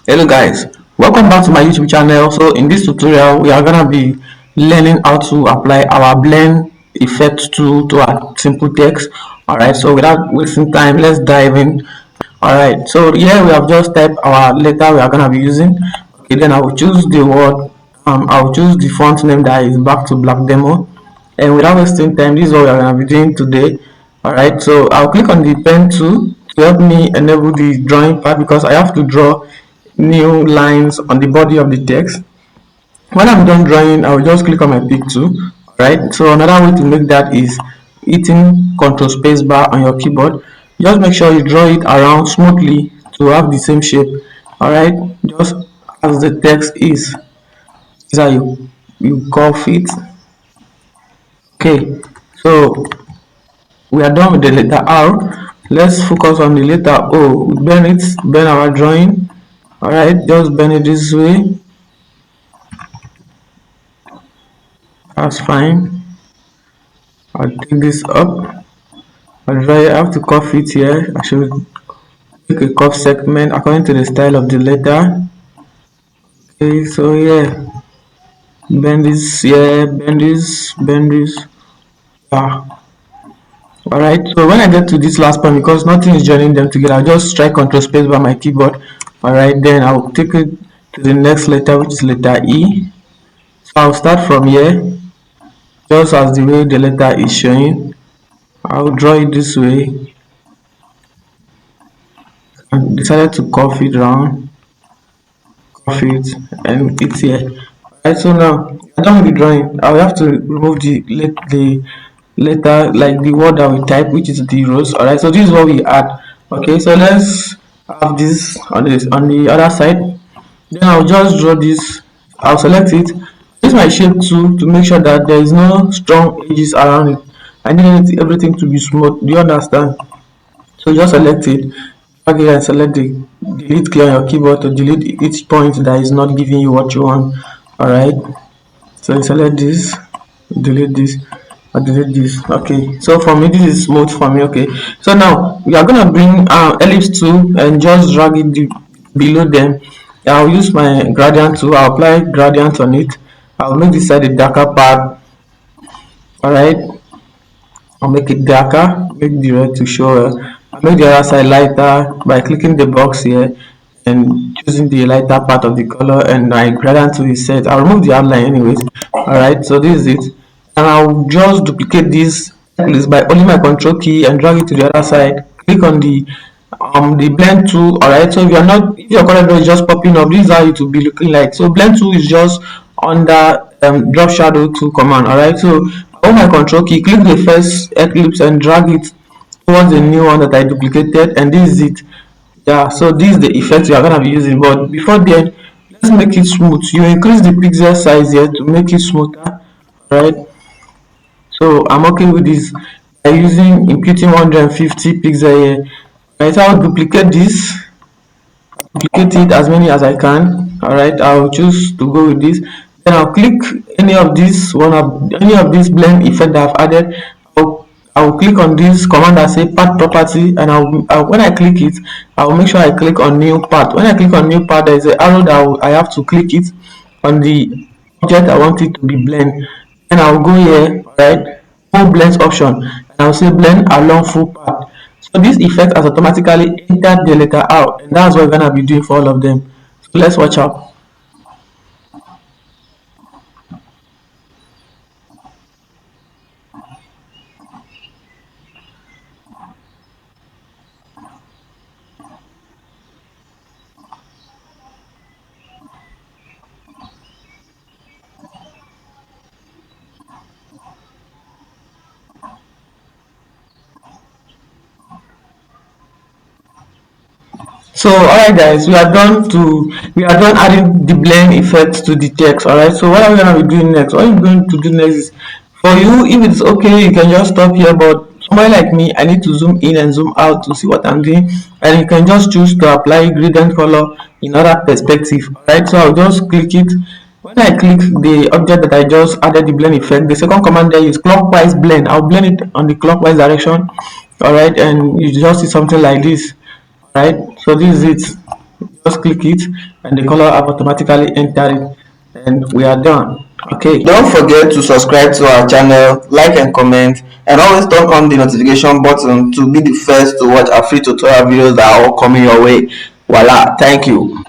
Hello guys, welcome back to my YouTube channel. So in this tutorial we are gonna be learning how to apply our blend effect tool to our simple text. Alright, so without wasting time, let's dive in. Alright, so here we have just typed our letter we are gonna be using. Okay, then I will choose the word, I will choose the font name that is back to black demo. And without wasting time, this is what we are gonna be doing today. Alright, so I'll click on the pen tool to help me enable the drawing part because I have to draw new lines on the body of the text. When I'm done drawing, I'll just click on my pick tool. Right, so another way to make that is hitting Ctrl space bar on your keyboard. Just make sure you draw it around smoothly to have the same shape. Alright, just as the text is. This is how you curve it. Okay, so we are done with the letter R. Let's focus on the letter O. Bend our drawing. Alright, just bend it this way. That's fine. I'll take this up. I have to curve it here. I should make a curve segment according to the style of the letter. Okay, so yeah, bend this, yeah, bend this. Alright, so when I get to this last point, because nothing is joining them together, I'll just strike Ctrl space by my keyboard. Alright, then I'll take it to the next letter, which is letter E. So I'll start from here, just as the way the letter is showing. I'll draw it this way. I decided to curve it round, curve it, and it's here. Alright, so now I'm done with the drawing. I'll have to remove the letter, like the word that we type, which is the rows. Alright, so this is what we add. Okay, so let's have this on the other side. Then I'll just draw this. I'll select it. Use my shape tool to make sure that there is no strong edges around it. I need everything to be smooth. Do you understand? So just select it, drag it and select the delete key on your keyboard to delete each point that is not giving you what you want. Alright, so you select this, delete this, or delete this. Okay, so for me this is smooth for me. Okay, so now we are gonna bring ellipse tool and just drag it below them. I'll use my gradient tool. I'll apply gradient on it. I'll make this side a darker part. Alright, I'll make it darker, make the red to show well. I'll make the other side lighter by clicking the box here and choosing the lighter part of the color, and my gradient tool is set. I'll remove the outline anyways. Alright, so this is it. And I'll just duplicate this by holding my control key and drag it to the other side. Click on the blend tool. Alright, so if your color is just popping up, this is how it will be looking like. So blend tool is just under drop shadow tool command. Alright, so hold my control key, click the first ellipse and drag it towards the new one that I duplicated, and this is it. Yeah, so this is the effect you are gonna be using. But before then, let's make it smooth. You increase the pixel size here to make it smoother. Right, so I'm okay with this by using imputing 150 pixel here. Right, so I'll duplicate this, duplicate it as many as I can. Alright, I'll choose to go with this. Then I'll click any of this blend effect that I've added. I'll click on this command that say part property, and when I click it, I'll make sure I click on new part. When I click on new part, there is an arrow that I have to click it on the object I want it to be blend. Then I'll go here, right, full blends option, and I'll say blend along full part. So this effect has automatically entered the letter out, and that's what we're gonna be doing for all of them. So let's watch out. So alright guys, we are done adding the blend effect to the text. Alright, so what are we gonna be doing next? What I'm going to do next is, for you, if it's okay, you can just stop here, but somebody like me, I need to zoom in and zoom out to see what I'm doing, and you can just choose to apply gradient color in other perspective. Alright, so I'll just click it. When I click the object that I just added the blend effect, the second command there is clockwise blend. I'll blend it on the clockwise direction. Alright, and you just see something like this. Right, so this is it. just click it and the color have automatically entered it, and we are done. Okay. Don't forget to subscribe to our channel, like and comment, and always turn on the notification button to be the first to watch our free tutorial videos that are all coming your way. Voila, thank you.